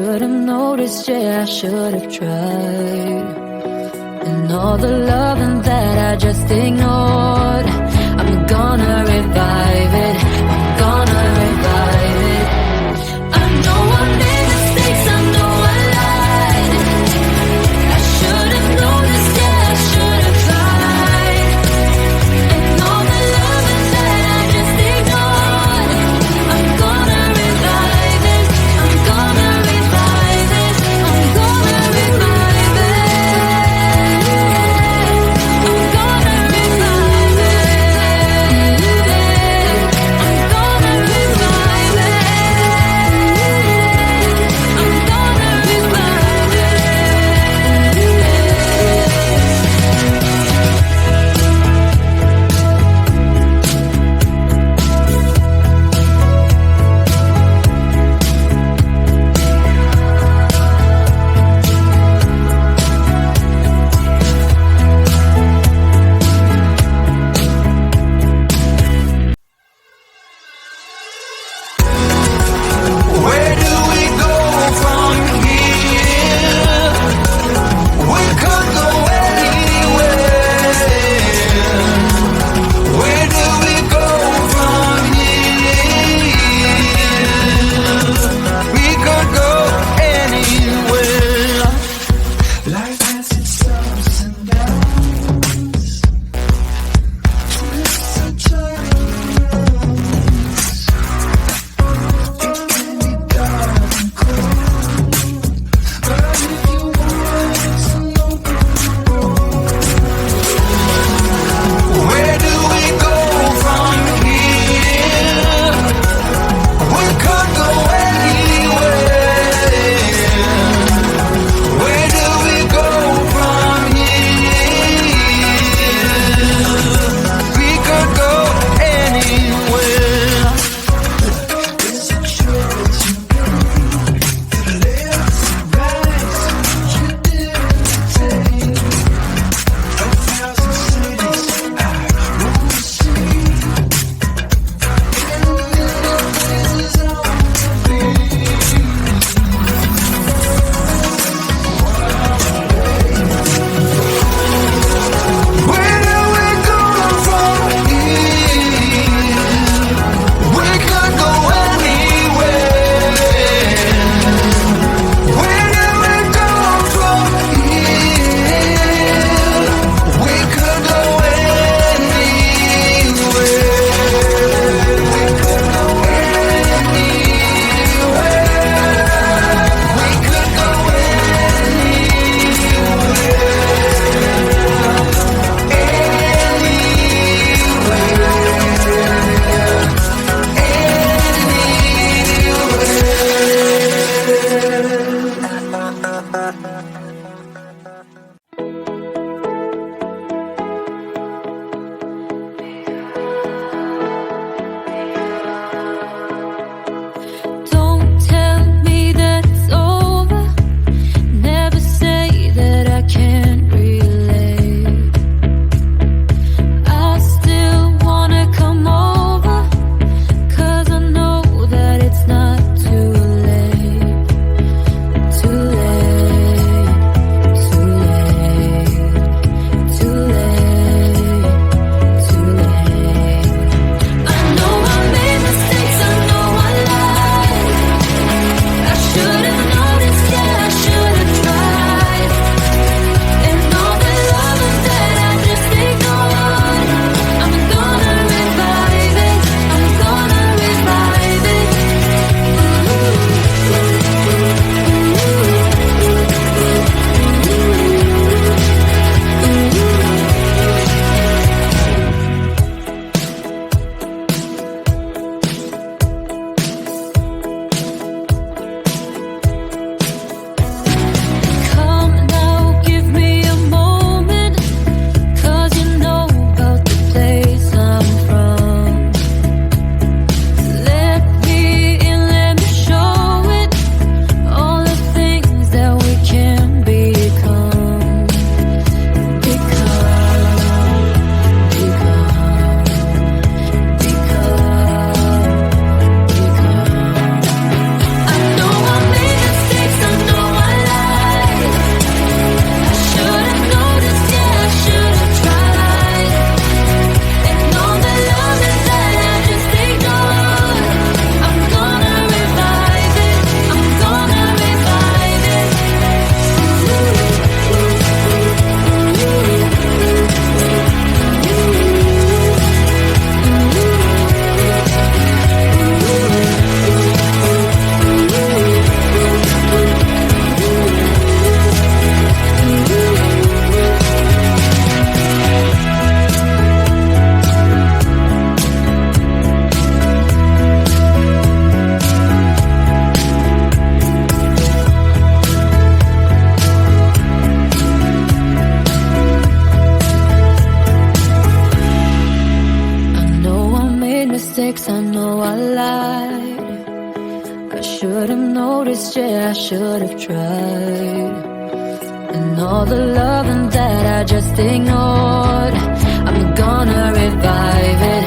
should have noticed, yeah, I should have tried. And all the loving that I just ignored, I'm gonna revive it, I'm gonna revive it. I know I made mistakes, I know I lied. I should have noticed, yeah, I should have tried. And all the loving that I just ignored, I'm gonna revive it, I'm gonna revive it, I'm gonna revive it. I'm gonna revive it. I'm gonna revive it. I'm gonna revive it. Where do we go from here? We could go anywhere. Where do we go from here? We could go anywhere. Life has its ups and downs, twists and turns. It can be dark and cold, but if you want some open road, where do we go from here? We could go anywhere. Where do we go from here? We could go anywhere. It's a choice you made. The left and right, you didn't take. 1,000 cities I wanna see, and a million places I wanna be. Where do we go from here? We could go anywhere. Where do we go from here? We could go anywhere. We could go anywhere. We could go Don't tell me that it's over. Never say that I can't relate. I still wanna come over, 'cause I know that it's not too late. Too late. chemistry I should have tried, and all the loving that I just ignored, I'm gonna revive it.